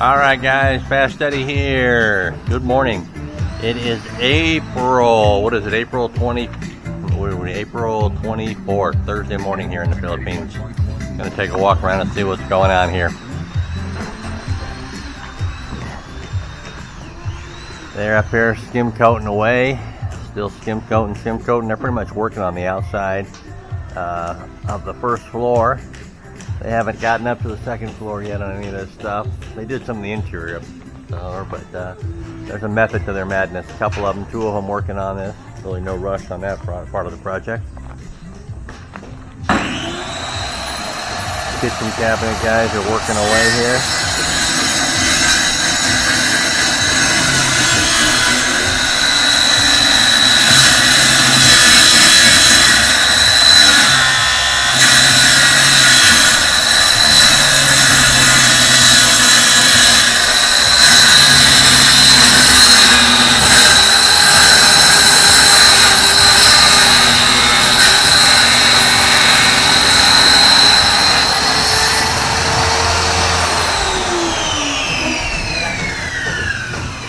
Alright guys, Fast Study here. Good morning. It is April 24th, Thursday morning here in the Philippines. Gonna take a walk around and see what's going on here. They're up here skim coating away. Still skim coating. They're pretty much working on the outside of the first floor. They haven't gotten up to the second floor yet on any of this stuff. They did some of the interior, but there's a method to their madness. A couple of them, two of them working on this. Really no rush on that part of the project. Kitchen cabinet guys are working away here.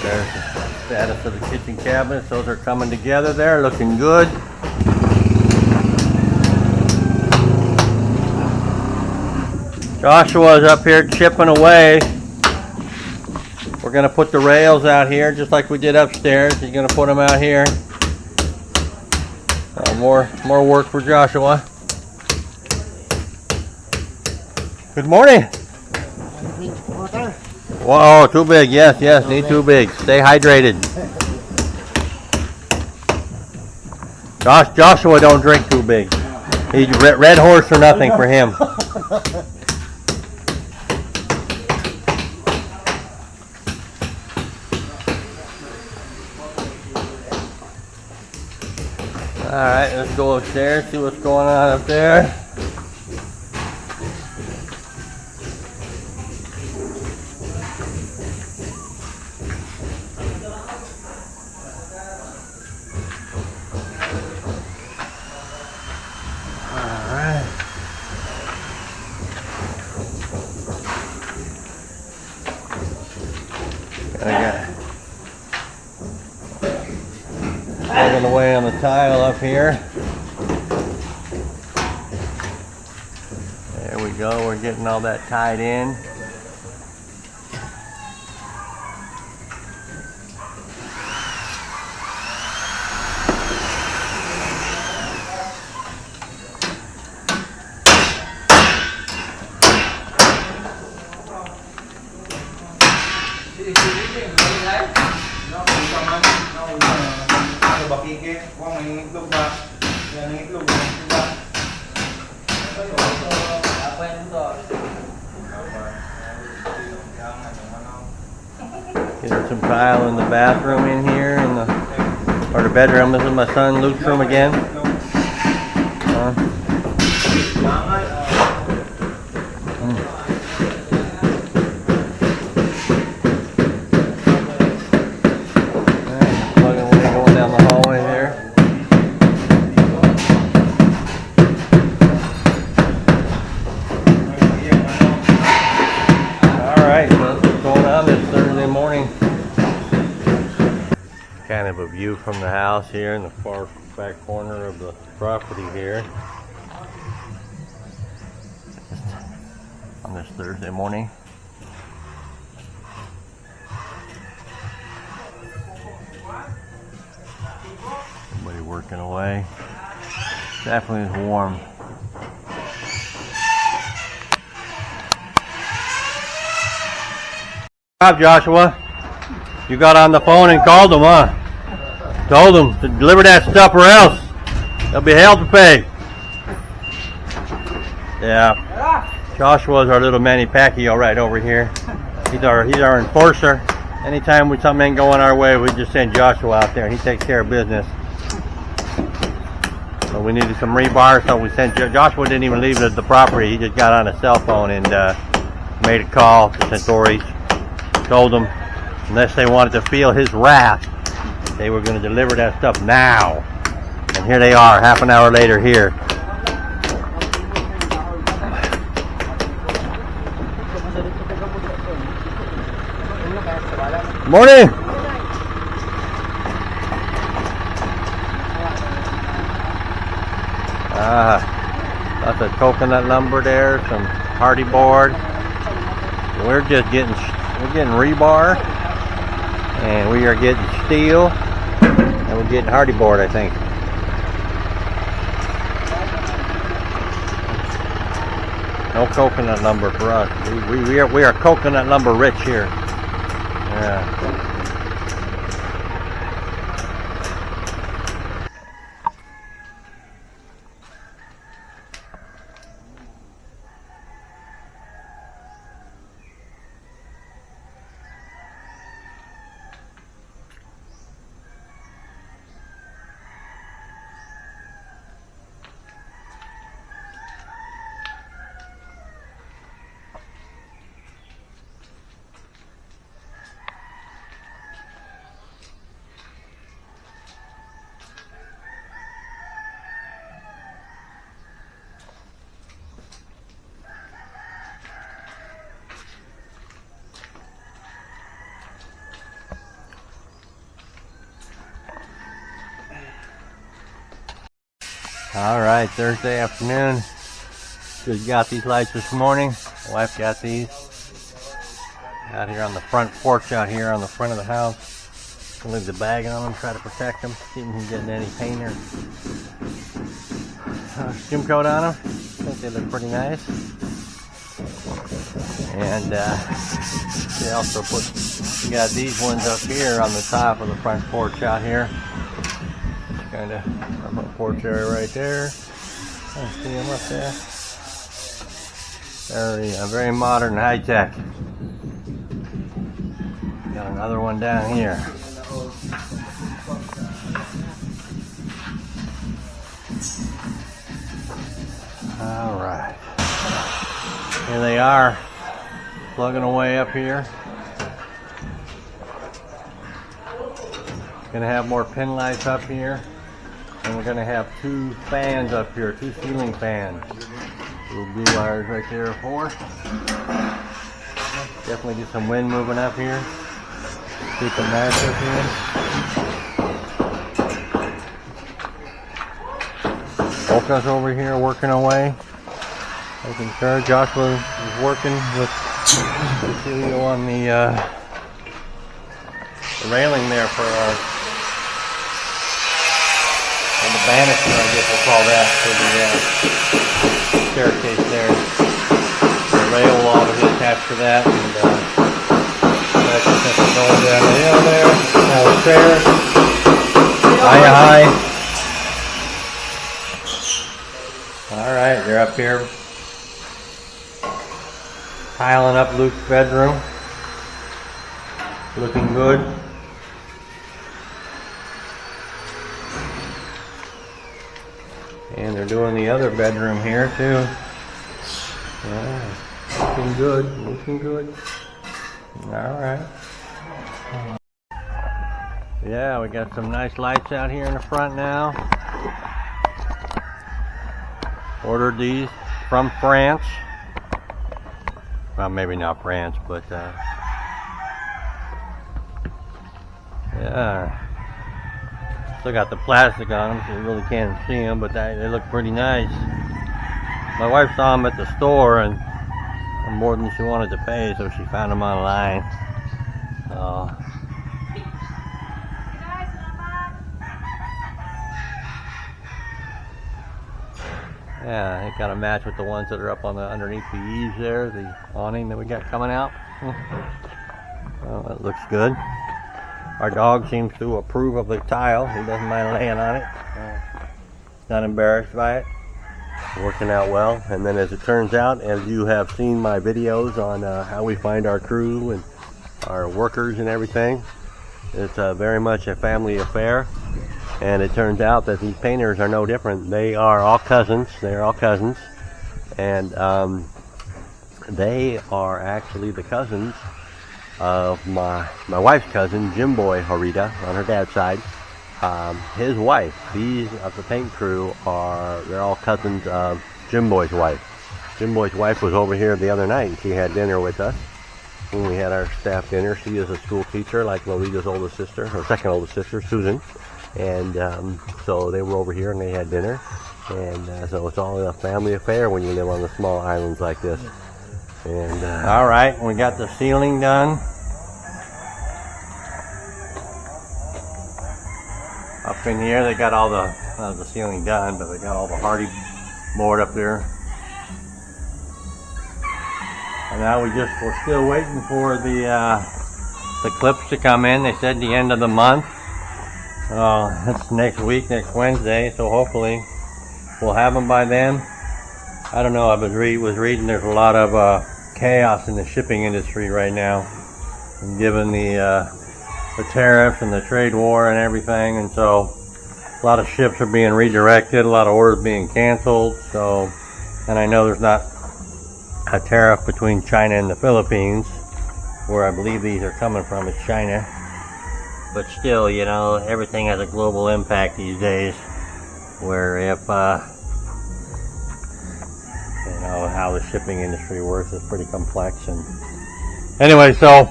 There's the status of the kitchen cabinets. Those are coming together there, looking good. Joshua's up here chipping away. We're going to put the rails out here just like we did upstairs. He's going to put them out here. More work for Joshua. Good morning. Whoa, too big. Yes, need too big. Stay hydrated. Joshua don't drink too big. He's red horse or nothing for him. Alright, let's go upstairs, see what's going on up there. Plugging away on the tile up here. There we go, we're getting all that tied in. Getting some tile in the bathroom in here, or the bedroom. This is my son Luke's room again. Plugging away, going down the hallway there. Alright, so that's what's going on this Thursday morning. Kind of a view from the house here in the far back corner of the property here on this Thursday morning. Everybody working away. Definitely is warm. Good job, Joshua. You got on the phone and called them, huh? Told them to deliver that stuff or else there'll be hell to pay. Yeah. Joshua's our little Manny Pacquiao right over here. He's our enforcer. Anytime something ain't going our way, we just send Joshua out there and he takes care of business. So we needed some rebar, so we sent Joshua. Didn't even leave the property. He just got on a cell phone and made a call to the authorities. Told them unless they wanted to feel his wrath, they were going to deliver that stuff now. And here they are, half an hour later here. Morning. Lots of coconut lumber there, some hardy board. We're getting rebar, and we are getting steel, and we're getting hardy board, I think. No coconut lumber for us. We are coconut lumber rich here. Yeah. All right, Thursday afternoon. Just got these lights this morning. Wife got these out here on the front porch, out here on the front of the house. We'll leave the bag on them, try to protect them, see if we can get any paint or skim coat on them. I think they look pretty nice. And they also we got these ones up here on the top of the front porch out here. Kind of from a porch area right there. I see them up there. Very modern, high tech. Got another one down here. All right, here they are, plugging away up here. Gonna have more pin lights up here. And we're going to have 2 fans up here, 2 ceiling fans. Little blue wires right there for. Definitely get some wind moving up here. Keep it nice up here. Boca's over here working away. Making sure Joshua is working with Cecilio on the railing there for our the banister, I guess we'll call that, for the staircase there. The rail will all be attached to that, and that's just going down the hill there. Now the stairs. High. Alright, they're up here piling up Luke's bedroom. Looking good. And they're doing the other bedroom here too. Yeah, looking good. All right. Yeah, we got some nice lights out here in the front now. Ordered these from France. Well, maybe not France, but yeah. Still got the plastic on them, so you really can't see them, but they look pretty nice. My wife saw them at the store, and more than she wanted to pay, so she found them online. Yeah, they kind of match with the ones that are up on the underneath the eaves there, the awning that we got coming out. Well, that looks good. Our dog seems to approve of the tile. He doesn't mind laying on it. Not embarrassed by it. Working out well. And then as it turns out, as you have seen my videos on how we find our crew and our workers and everything, it's very much a family affair. And it turns out that these painters are no different. They are all cousins. And they are actually the cousins of my wife's cousin, Jim Boy Horita, on her dad's side. His wife. These of the paint crew they're all cousins of Jim Boy's wife. Jim Boy's wife was over here the other night. She had dinner with us. when we had our staff dinner. She is a school teacher, like Lolita's oldest sister, her second oldest sister, Susan. And so they were over here and they had dinner. And so it's all a family affair when you live on the small islands like this. And all right, we got the ceiling done. Up in here, they got all the ceiling done, but they got all the hardy board up there. And now we're still waiting for the clips to come in. They said the end of the month. That's next week, next Wednesday. So hopefully we'll have them by then. I don't know. I was reading. There's a lot of chaos in the shipping industry right now, given the tariffs and the trade war and everything. And so a lot of ships are being redirected. A lot of orders being canceled. So, and I know there's not a tariff between China and the Philippines, where I believe these are coming from is China. But still, you know, everything has a global impact these days, where if, you know, how the shipping industry works is pretty complex. And anyway, so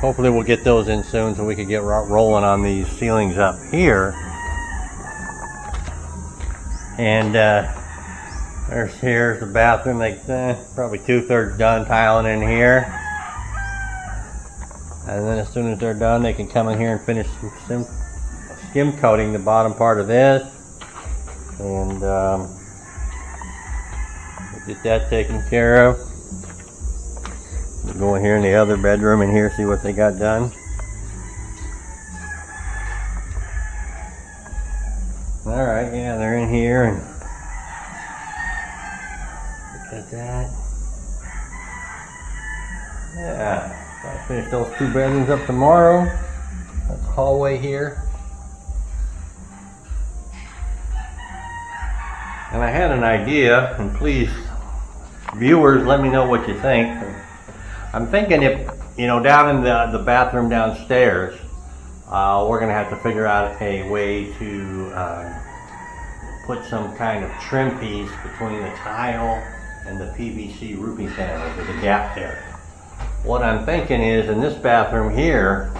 hopefully we'll get those in soon so we can get rolling on these ceilings up here. And, here's the bathroom. They probably 2/3 done tiling in here, and then as soon as they're done, they can come in here and finish skim coating the bottom part of this, and get that taken care of. We'll go in here in the other bedroom in here, see what they got done. All right, yeah, they're in here and. At that. Yeah, I'll finish those 2 bedrooms up tomorrow. That's the hallway here. And I had an idea, and please, viewers, let me know what you think. I'm thinking if, you know, down in the bathroom downstairs, we're going to have to figure out a way to put some kind of trim piece between the tile and the PVC roofing panels. There's a gap there. What I'm thinking is, in this bathroom here,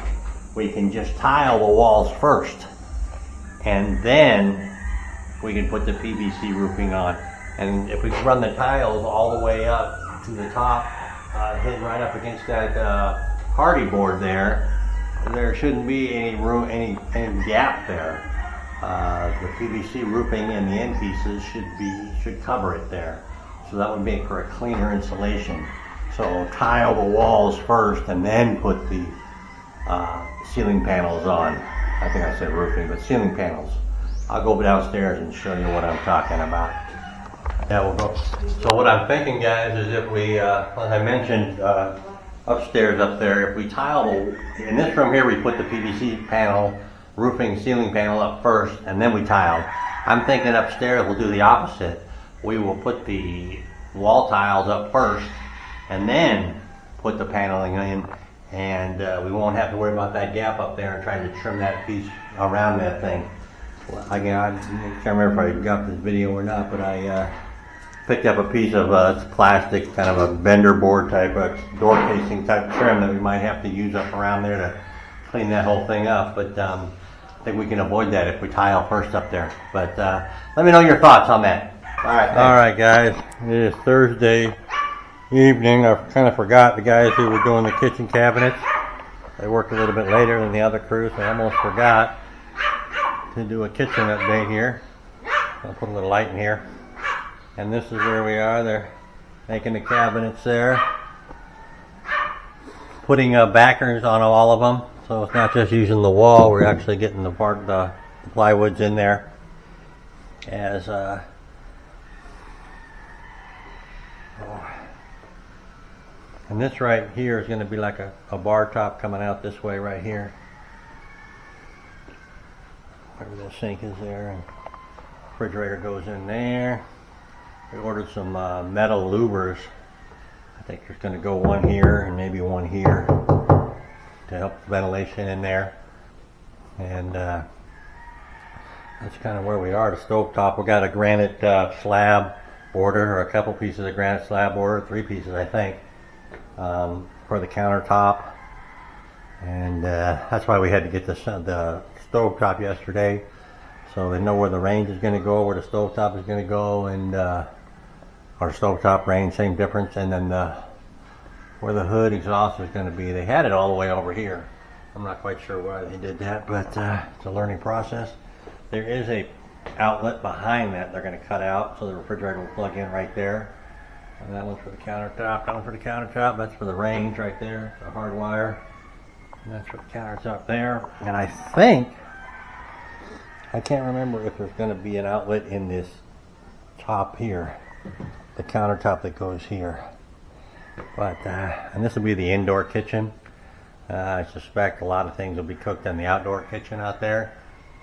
we can just tile the walls first, and then we can put the PVC roofing on. And if we run the tiles all the way up to the top, hitting right up against that hardy board there shouldn't be any room, any gap there. The PVC roofing and the end pieces should cover it there. So that would make for a cleaner insulation. So tile the walls first and then put the ceiling panels on. I think I said roofing, but ceiling panels. I'll go downstairs and show you what I'm talking about. Yeah, we'll go. So what I'm thinking, guys, is if we, as I mentioned, upstairs up there, if we tile in this room here, we put the PVC panel, roofing, ceiling panel up first, and then we tile. I'm thinking upstairs we'll do the opposite. We will put the wall tiles up first and then put the paneling in, and we won't have to worry about that gap up there and trying to trim that piece around that thing. I can't remember if I got this video or not, but I picked up a piece of plastic, kind of a vendor board type of door casing type trim that we might have to use up around there to clean that whole thing up. But I think we can avoid that if we tile first up there. But let me know your thoughts on that. All right, guys. It is Thursday evening. I kind of forgot the guys who were doing the kitchen cabinets. They worked a little bit later than the other crews, so I almost forgot to do a kitchen update here. I'll put a little light in here. And this is where we are. They're making the cabinets there. Putting backers on all of them. So it's not just using the wall, we're actually getting the plywoods in there. As and this right here is going to be like a bar top coming out this way right here. Where the sink is there, and refrigerator goes in there. We ordered some metal louvers. I think there's going to go one here and maybe one here to help ventilation in there. And that's kind of where we are. The stove top, we got a granite slab order, or a couple pieces of granite slab order, 3 pieces I think. for the countertop, and that's why we had to get the stove top yesterday, so they know where the range is going to go, where the stove top is going to go, and our stove top range, same difference, and then where the hood exhaust is going to be. They had it all the way over here. I'm not quite sure why they did that, but it's a learning process. There is a outlet behind that they're going to cut out, so the refrigerator will plug in right there. And that one's for the countertop. That one's for the countertop. That's for the range right there, the hard wire. And that's for the countertop there. And I think, I can't remember if there's going to be an outlet in this top here, the countertop that goes here. But and this will be the indoor kitchen. I suspect a lot of things will be cooked in the outdoor kitchen out there,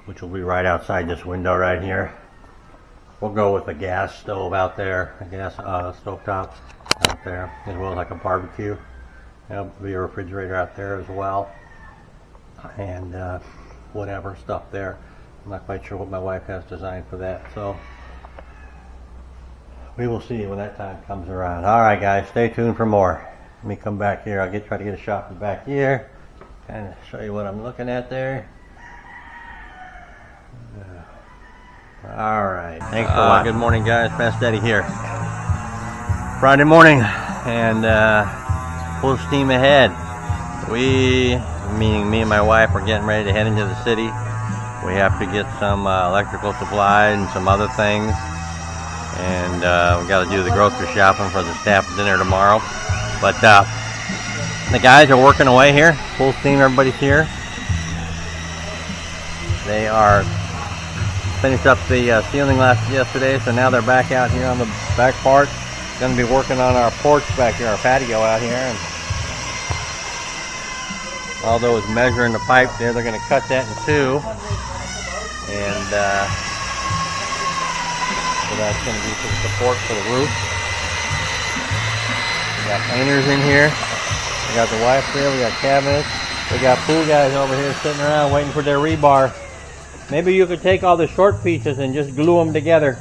which will be right outside this window right here. We'll go with a gas stove out there, a gas stove top out there, as well as like a barbecue. There'll be a refrigerator out there as well, and whatever stuff there. I'm not quite sure what my wife has designed for that, so we will see when that time comes around. All right, guys, stay tuned for more. Let me come back here. I'll try to get a shot from back here, kind of show you what I'm looking at there. All right, thanks for watching. Good morning, guys. Fast Daddy here. Friday morning, and full steam ahead. We, meaning me and my wife, are getting ready to head into the city. We have to get some electrical supplies and some other things, and we got to do the grocery shopping for the staff dinner tomorrow. But the guys are working away here, full steam. Everybody's here. They are finished up the ceiling yesterday, so now they're back out here on the back part. Going to be working on our porch back here, our patio out here. And although it's measuring the pipe there, they're going to cut that in two, and so that's going to be some support for the roof. We got painters in here. We got the wife there. We got cabinets. We got pool guys over here sitting around waiting for their rebar. Maybe you could take all the short pieces and just glue them together.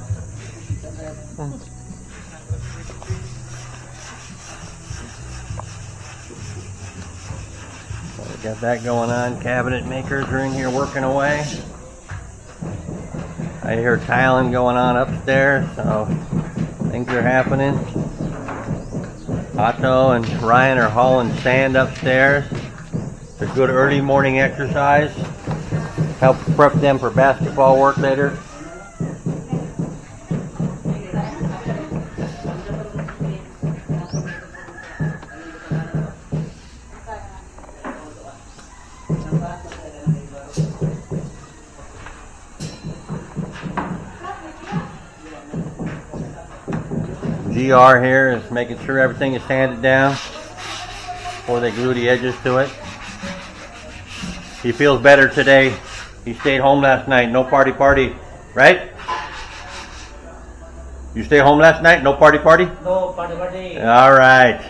So we got that going on. Cabinet makers are in here working away. I hear tiling going on upstairs, so things are happening. Otto and Ryan are hauling sand upstairs. It's a good early morning exercise. Help prep them for basketball work later. GR here is making sure everything is sanded down before they glue the edges to it. He feels better today. He stayed home last night, no party, right? You stay home last night, no party? No party. All right.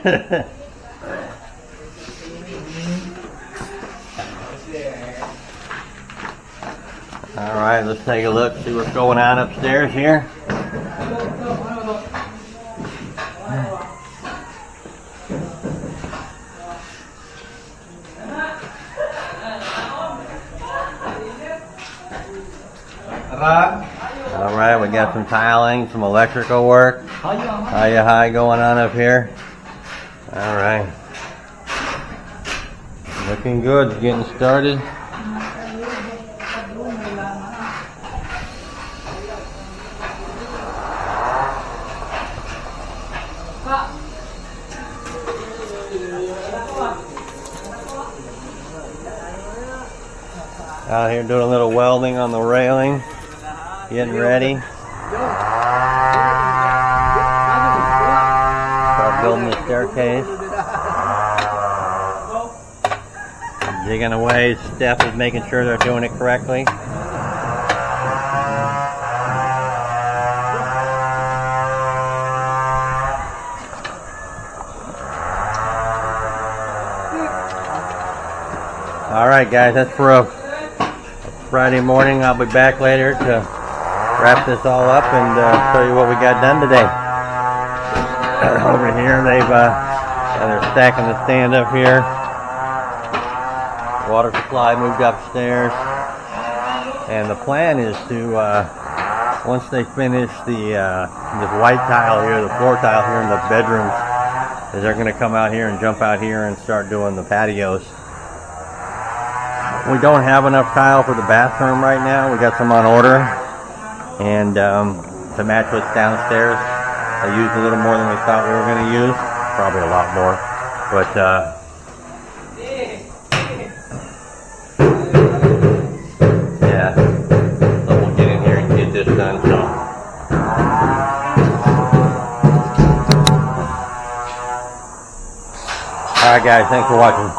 All right, let's take a look, see what's going on upstairs here. All right, we got some tiling, some electrical work. High going on up here. All right. Looking good, getting started. Out here doing a little welding on the railing. Getting ready. Start building the staircase. Digging away. Steph is making sure they're doing it correctly. Alright guys, that's for a Friday morning. I'll be back later to wrap this all up and show you what we got done today. Over here they've And they're stacking the stand up here. Water supply moved upstairs. And the plan is to, once they finish the white tile here, the floor tile here in the bedrooms, is they're going to come out here and jump out here and start doing the patios. We don't have enough tile for the bathroom right now. We got some on order. And to match what's downstairs, I used a little more than we thought we were going to use. Probably a lot more. But yeah, so we'll get in here and get this done. So. Alright guys, thanks for watching.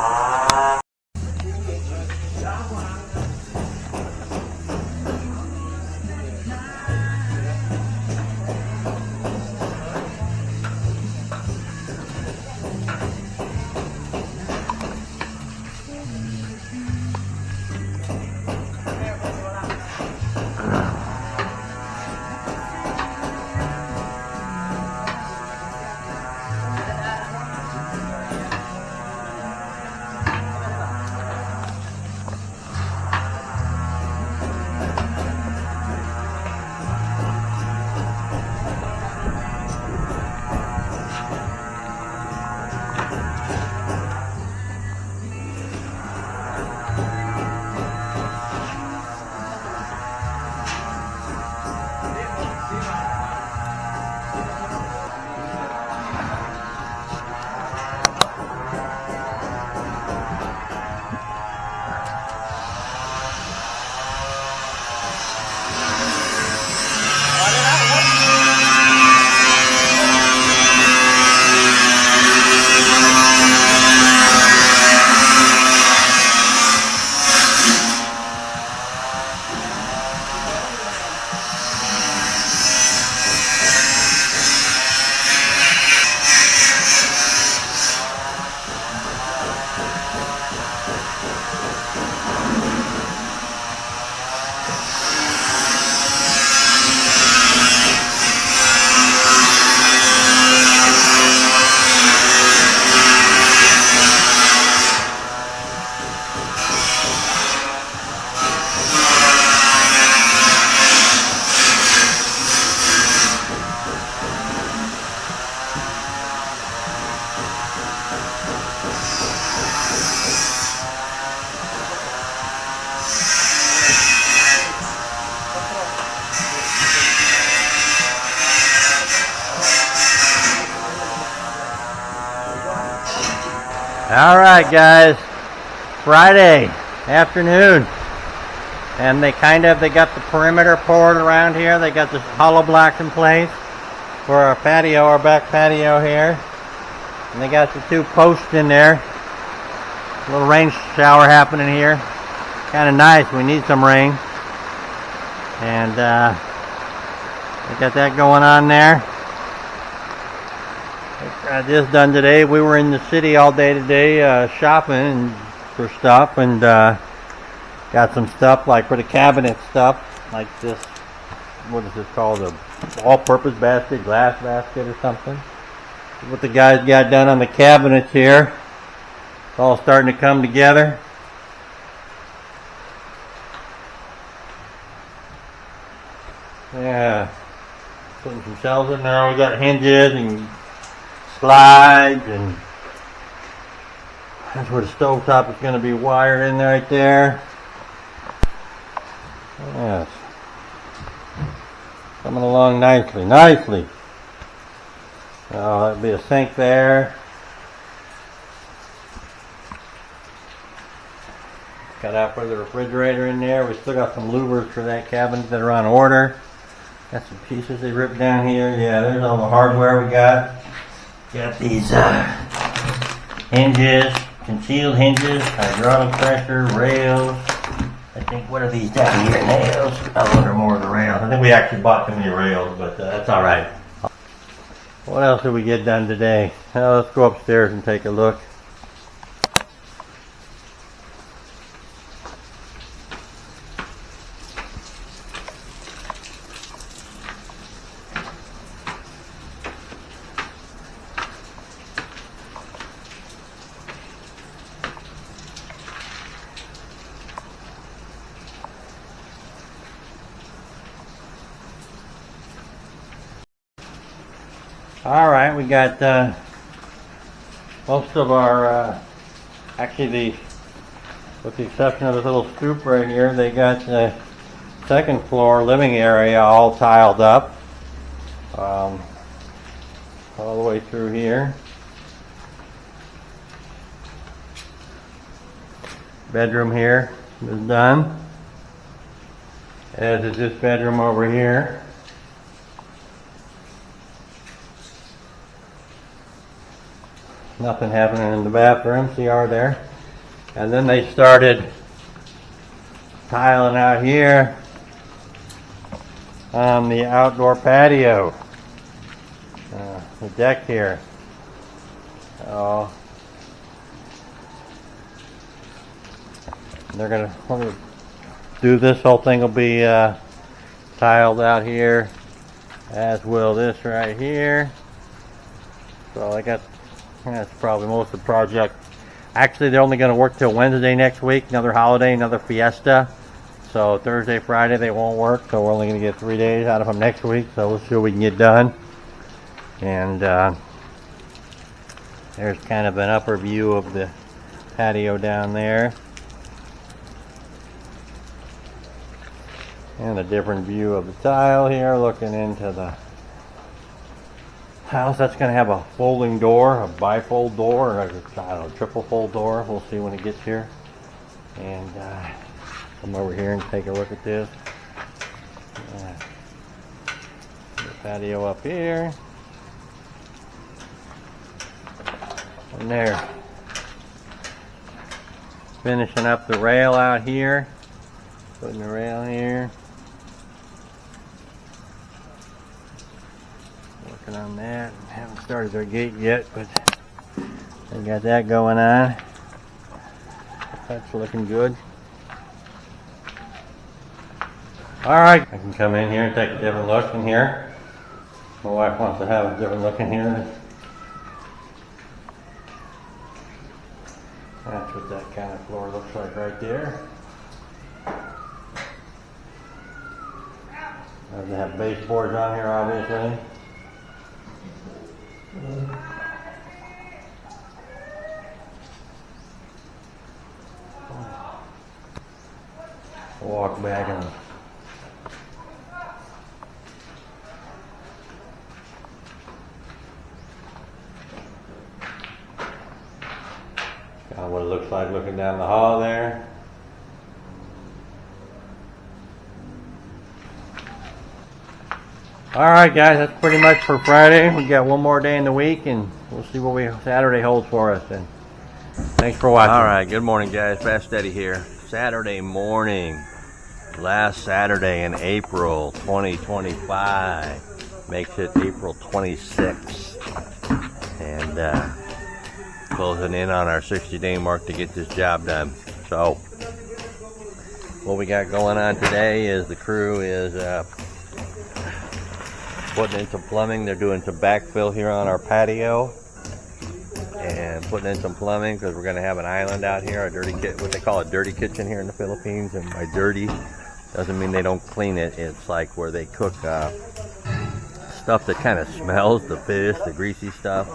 All right, guys, Friday afternoon, and they got the perimeter poured around here. They got the hollow blocks in place for our patio, our back patio here, and they got the two posts in there. A little rain shower happening here. Kind of nice. We need some rain, and they got that going on there. Got this done today. We were in the city all day today shopping for stuff, and got some stuff like for the cabinet stuff, like this, what is this called, a all-purpose basket, glass basket or something. What the guys got done on the cabinets here. It's all starting to come together. Yeah, putting some shelves in there. We got hinges and slides, and that's where the stovetop is going to be wired in right there. Yes, coming along nicely. Oh, that'd be a sink there. Got out for the refrigerator in there. We still got some louvers for that cabinet that are on order. Got some pieces they ripped down here. Yeah, there's all the hardware we got. Got these hinges, concealed hinges, hydraulic pressure, rails. I think, what are these down here? Nails? I wonder more of the rails. I think we actually bought too many rails, but that's alright. What else did we get done today? Well, let's go upstairs and take a look. All right, we got most of our, actually with the exception of this little stoop right here, they got the second floor living area all tiled up. All the way through here. Bedroom here is done, as is this bedroom over here. Nothing happening in the bathroom, CR there. And then they started tiling out here on the outdoor patio, the deck here. Oh, they're gonna do this whole thing will be tiled out here, as will this right here. So I got, that's probably most of the project. Actually, they're only going to work till Wednesday next week, another holiday, another fiesta. So Thursday, Friday they won't work, so we're only going to get 3 days out of them next week. So we'll see what we can get done. And there's kind of an upper view of the patio down there. And a different view of the tile here, looking into the house. That's going to have a folding door, a bifold door, or I don't know, triple fold door. We'll see when it gets here. And come over here and take a look at this. The patio up here. And there. Finishing up the rail out here. Putting the rail here. Working on that. Haven't started their gate yet, but they got that going on. That's looking good. Alright, I can come in here and take a different look in here. My wife wants to have a different look in here. That's what that kind of floor looks like right there. They have baseboards on here, obviously. Walk back and got what it looks like looking down the hall there. Alright guys, that's pretty much for Friday. We got one more day in the week and we'll see what Saturday holds for us. And thanks for watching. Alright, good morning guys, Fast Eddie here. Saturday morning, last Saturday in April 2025. Makes it April 26th. And closing in on our 60-day mark to get this job done. So, what we got going on today is the crew is putting in some plumbing. They're doing some backfill here on our patio and putting in some plumbing because we're going to have an island out here, what they call a dirty kitchen here in the Philippines. And by dirty doesn't mean they don't clean it. It's like where they cook stuff that kind of smells, the fish, the greasy stuff.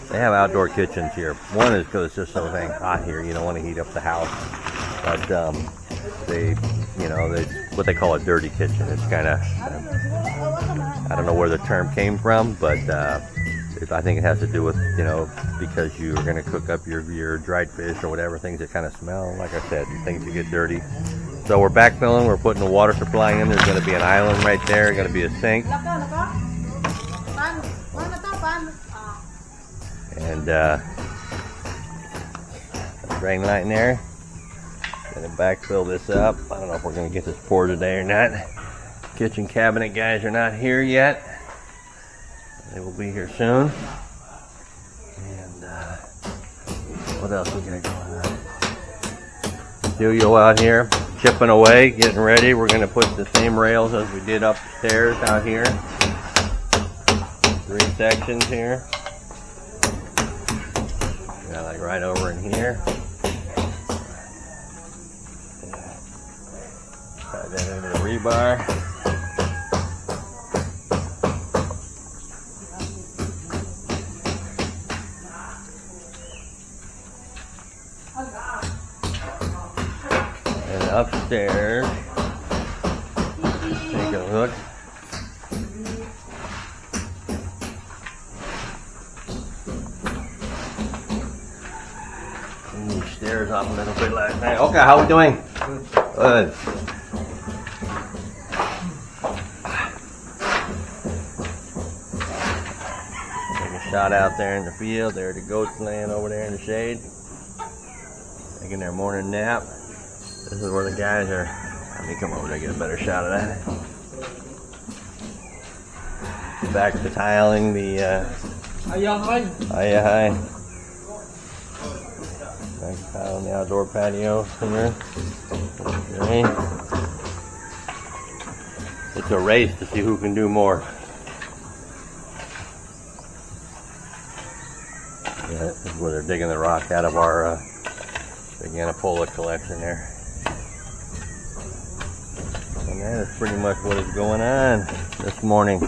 They have outdoor kitchens here. One is because it's just so dang hot here, you don't want to heat up the house. But they what they call a dirty kitchen. It's kind of I don't know where the term came from, but I think it has to do with, because you're going to cook up your dried fish or whatever, things that kind of smell, like I said, things that get dirty. So we're backfilling, we're putting the water supply in. There's going to be an island right there, going to be a sink. And drain line in there. Going to backfill this up. I don't know if we're going to get this poured today or not. Kitchen cabinet guys are not here yet. They will be here soon. And what else we got going on? Studio out here, chipping away, getting ready. We're going to put the same rails as we did upstairs out here. 3 sections here. Got like right over in here. Tie that into the rebar. upstairs. Take a look. These stairs up a little bit last night. Okay, how we doing? Good. Take a shot out there in the field. There are the goats laying over there in the shade, taking their morning nap. This is where the guys are. Let me come over there and get a better shot of that. Back to tiling the hi. Back to tiling the outdoor patio here. Okay. It's a race to see who can do more. Yeah, this is where they're digging the rock out of our big Anapola collection there. And that is pretty much what is going on this morning.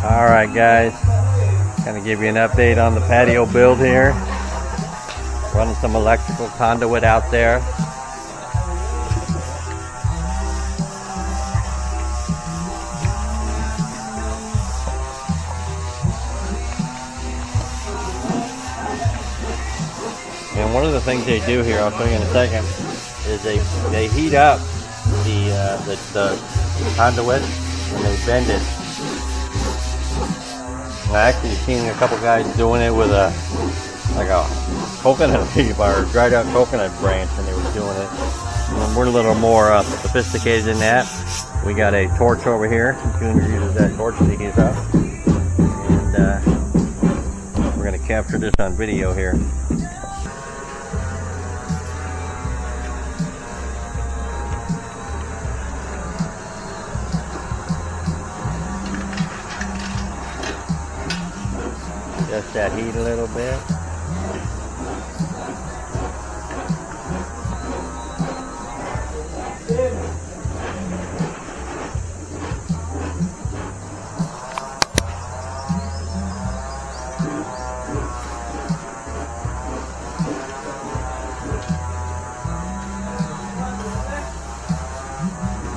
Alright guys, kind of give you an update on the patio build here. Running some electrical conduit out there. And one of the things they do here, I'll show you in a second, is they heat up the conduit and they bend it. I actually seen a couple guys doing it with a coconut leaf or dried out coconut branch, and they were doing it. And we're a little more sophisticated than that. We got a torch over here. Junior uses that torch to heat up, and we're going to capture this on video here. Just that heat a little bit.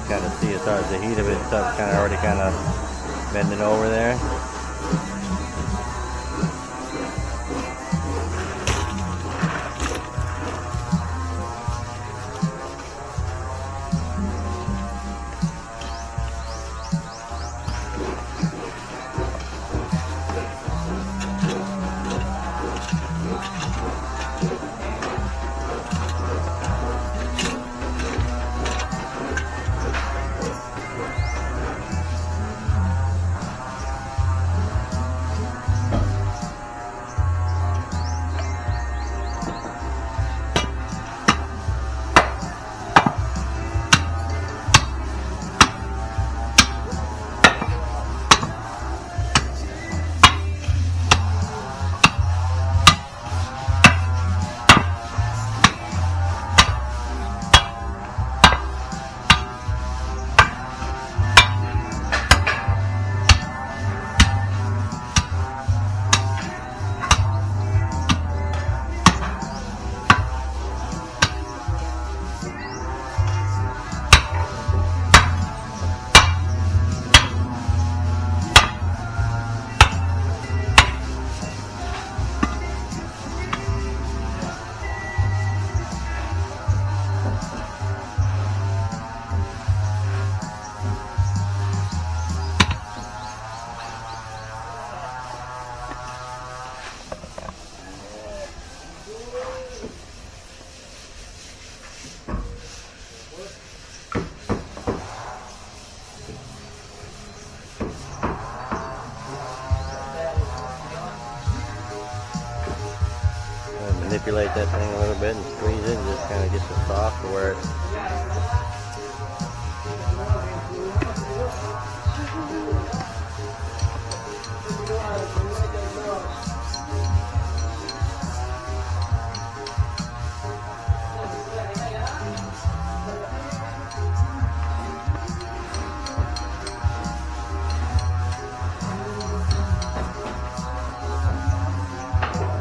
Kind of see as far as the heat of it and stuff already bending over there. Manipulate that thing a little bit and squeeze it and just kind of gets it soft to where it's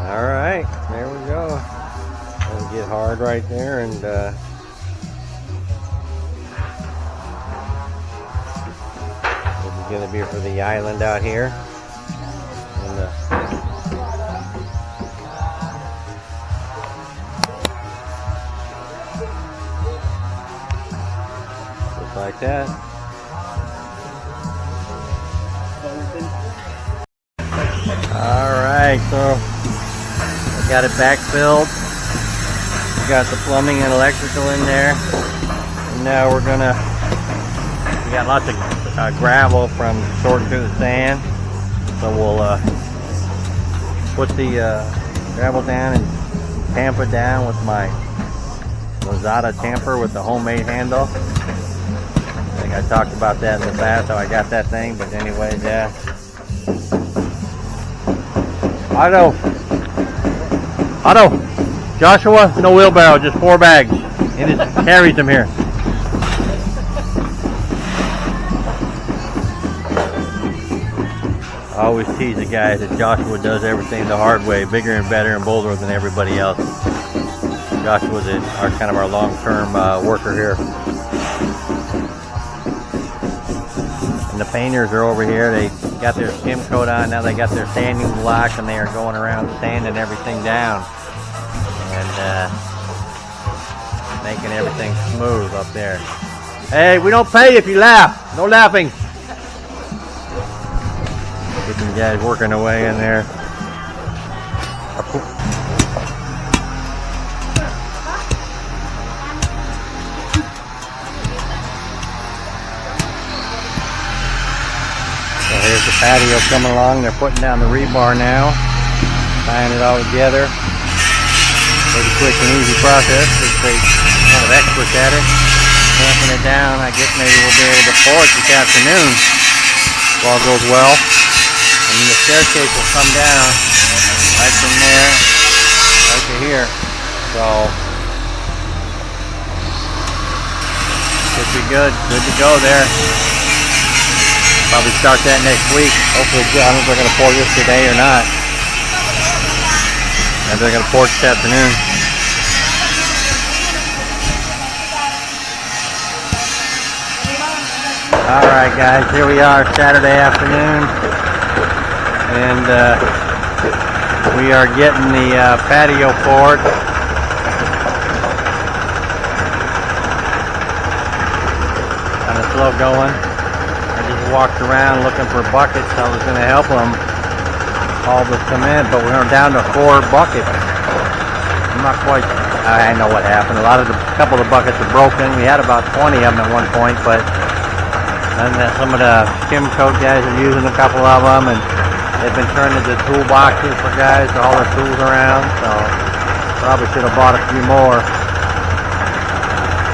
All right, there we go. right there, and this is going to be for the island out here. And, just like that. Alright, so I got it backfilled. We got the plumbing and electrical in there. And now we got lots of gravel from sorting through the sand. So we'll put the gravel down and tamp it down with my Lazada tamper with the homemade handle. I think I talked about that in the past, how I got that thing, but anyways, yeah. Otto, Joshua, no wheelbarrow, just 4 bags. He just carries them here. I always tease the guys that Joshua does everything the hard way, bigger and better and bolder than everybody else. Joshua's kind of our long-term worker here. And the painters are over here. They got their skim coat on. Now they got their sanding block, and they are going around sanding everything down and making everything smooth up there. Hey, we don't pay if you laugh. No laughing. Getting guys working away in there. Here's the patio coming along. They're putting down the rebar now, tying it all together. Pretty quick and easy process because they're kind of experts at it. Tamping it down. I guess maybe we'll be able to pour it this afternoon if all goes well. And then the staircase will come down right from there right to here. So should be good. Good to go there. Probably start that next week. Hopefully, I don't know if they're going to pour this today or not. Maybe they're going to pour it this afternoon. Alright guys, here we are Saturday afternoon. And we are getting the patio poured. Kind of slow going. Walked around looking for buckets. I was going to help them haul the cement, but we're down to 4 buckets. I'm not quite. I know what happened. A couple of the buckets are broken. We had about 20 of them at one point, but then some of the skim coat guys are using a couple of them, and they've been turned into toolboxes for guys to haul their tools around. So probably should have bought a few more.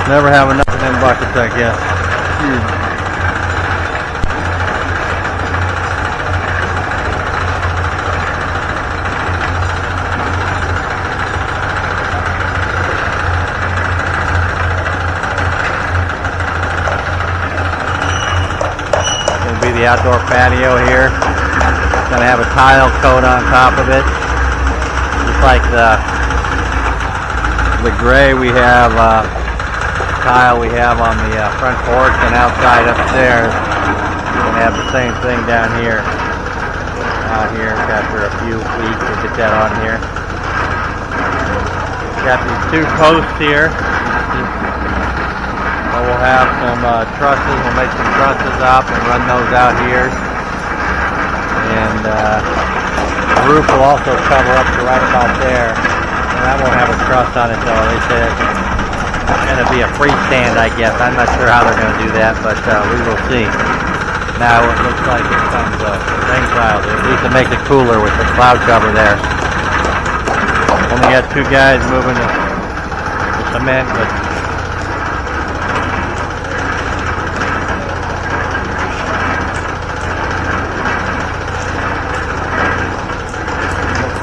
Never have enough of them buckets, I guess. The outdoor patio here. It's going to have a tile coat on top of it. Just like the gray we have, tile we have on the front porch and outside upstairs. We're going to have the same thing down here. Out here, after a few weeks, we'll get that on here. Got these 2 posts here. We'll have some trusses. We'll make some trusses up and run those out here. And the roof will also cover up to right about there. And that won't have a truss on it though. They said it's going to be a freestand, I guess. I'm not sure how they're going to do that, but we will see. Now it looks like it comes rain clouds. At least it makes it cooler with the cloud cover there. Only got 2 guys moving the cement, but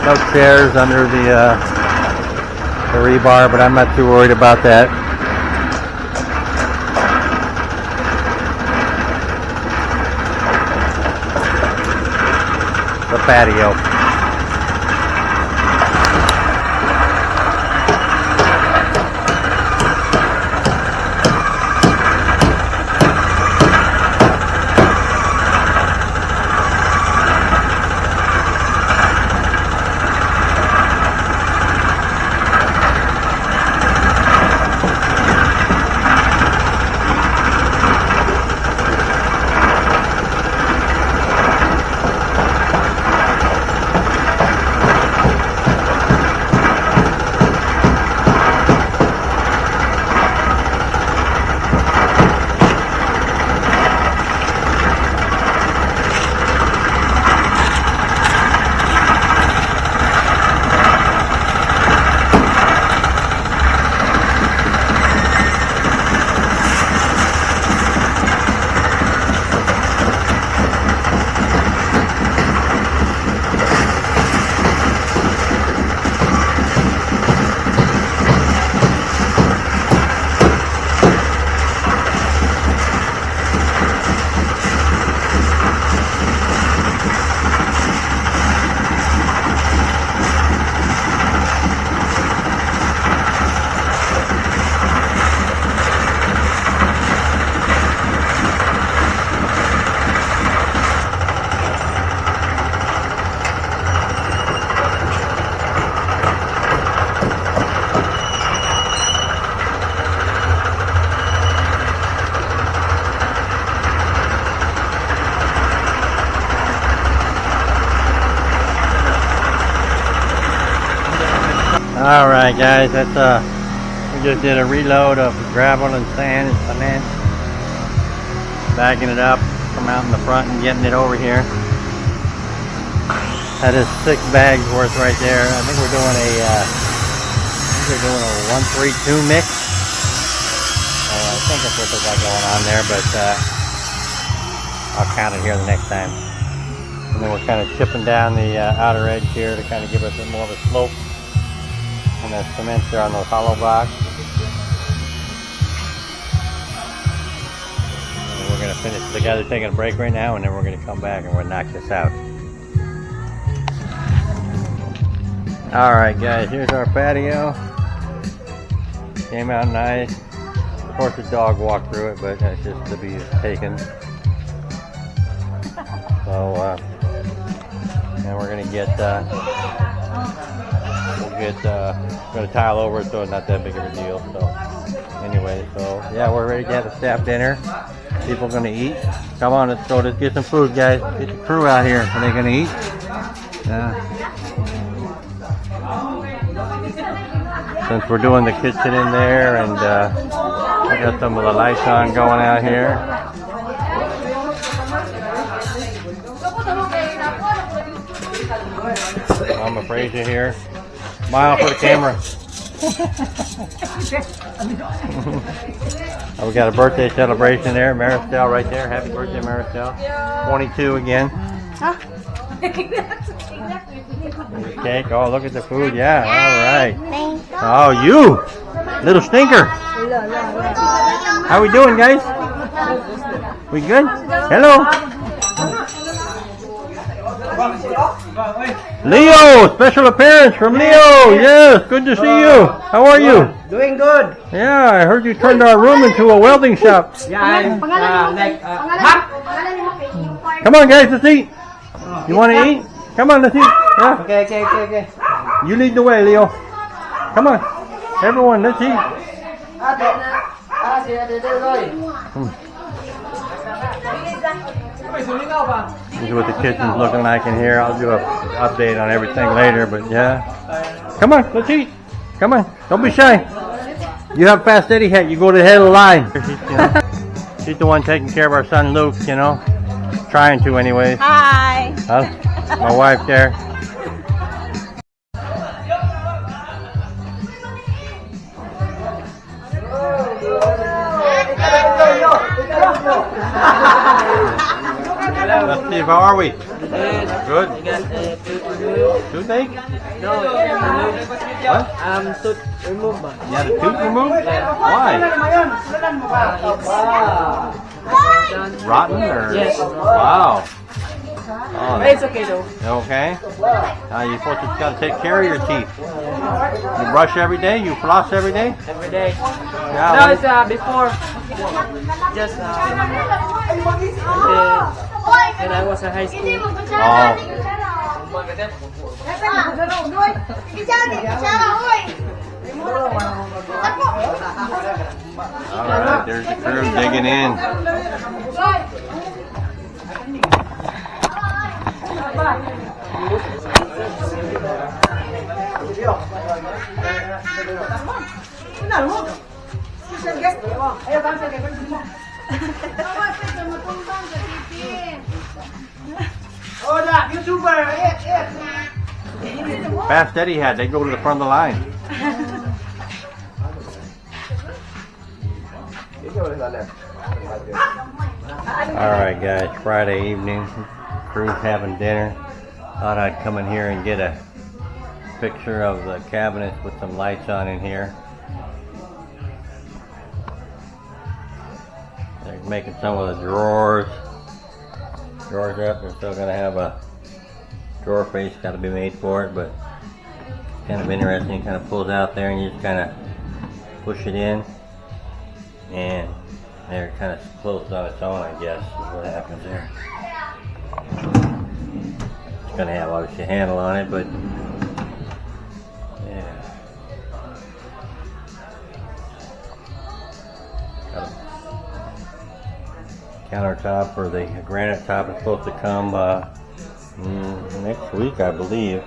no chairs under the rebar, but I'm not too worried about that. The patio. Alright guys, that's we just did a reload of gravel and sand and cement. Bagging it up from out in the front and getting it over here. That is 6 bags worth right there. I think we're doing a 1-3-2 mix. I think that's what they got going on there, but I'll count it here the next time. And then we're kind of chipping down the outer edge here to kind of give us a bit more of a slope. And the cement's there on those hollow blocks. And we're going to finish. The guys are taking a break right now, and then we're going to come back and we're going to knock this out. Alright guys, here's our patio. Came out nice. Of course the dog walked through it, but that's just to be taken. So and we're gonna get gonna tile over it so it's not that big of a deal. So anyway, so yeah, we're ready to have a staff dinner. People are gonna eat. Come on, let's go. Let's get some food, guys. Get the crew out here. Are they gonna eat? Since we're doing the kitchen in there, and I got some of the lights on going out here. I'm afraid you're here. Smile for the camera. We got a birthday celebration there. Maricel right there. Happy birthday, Maricel. 22 again. Cake. Oh, look at the food. Yeah, all right. Oh, you little stinker. How we doing, guys? We good? Hello. Leo, special appearance from Leo. Yes, good to see you. How are you? Doing good. Yeah, I heard you turned our room into a welding shop. Yeah, Come on, guys, let's eat. You want to eat? Come on, let's eat. Yeah. Okay. You lead the way, Leo. Come on, everyone, let's eat. This is what the kitchen's looking like in here. I'll do an update on everything later, but yeah. Come on, let's eat. Come on, don't be shy. You have Fast Eddie hat, you go to the head of the line. She's the one taking care of our son Luke, you know. Trying to anyways. Hi. My wife there. Let's see, how are we? Good. Toothache? No, what? tooth removed. You had a tooth removed? Why? Rotten or? Yes. Wow. Oh, It's okay though. okay. You're supposed to gotta take care of your teeth. You brush every day? You floss every day? Every day. Yeah, No, it's before. Just when I was in high school. Alright, there's the crew digging in. Fast Eddie hat, they go to the front of the line. Alright guys, Friday evening, crew's having dinner. Thought I'd come in here and get a picture of the cabinets with some lights on in here. They're making some of the drawers up. They're still going to have a drawer face got to be made for it, but it's kind of interesting. It kind of pulls out there and you just kind of push it in, and there it kind of closes on its own, I guess, is what happens there. It's going to have obviously a handle on it, but yeah. Got a countertop, or the granite top is supposed to come next week, I believe.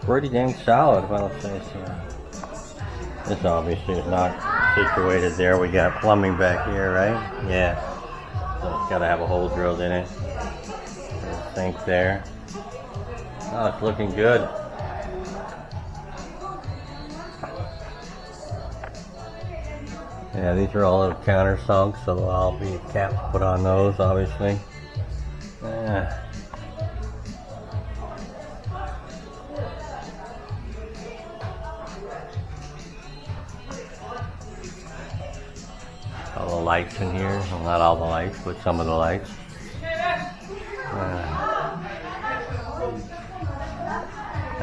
pretty dang solid, if I don't say so. This obviously is not situated there. We got plumbing back here, right? Yeah. So it's got to have a hole drilled in it. There's a sink there. Oh, it's looking good. Yeah, these are all little countersunks, so there'll all be caps put on those, obviously. Yeah. All the lights in here. Well, not all the lights, but some of the lights.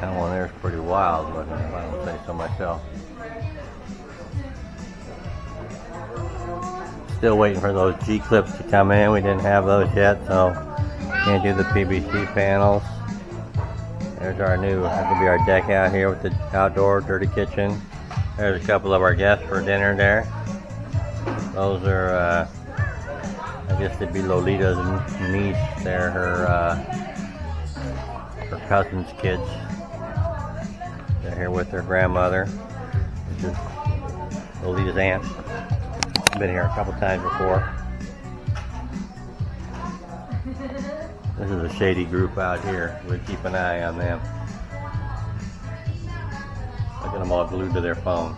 That one there's pretty wild looking, if I don't say so myself. Still waiting for those G-clips to come in. We didn't have those yet, so can't do the PVC panels. There's our new, that could be our deck out here with the outdoor dirty kitchen. There's a couple of our guests for dinner there. Those are, I guess they'd be Lolita's niece. They're her cousin's kids. They're here with their grandmother. This is Lolita's aunt. Been here a couple times before. This is a shady group out here. We keep an eye on them. Look at them all glued to their phone.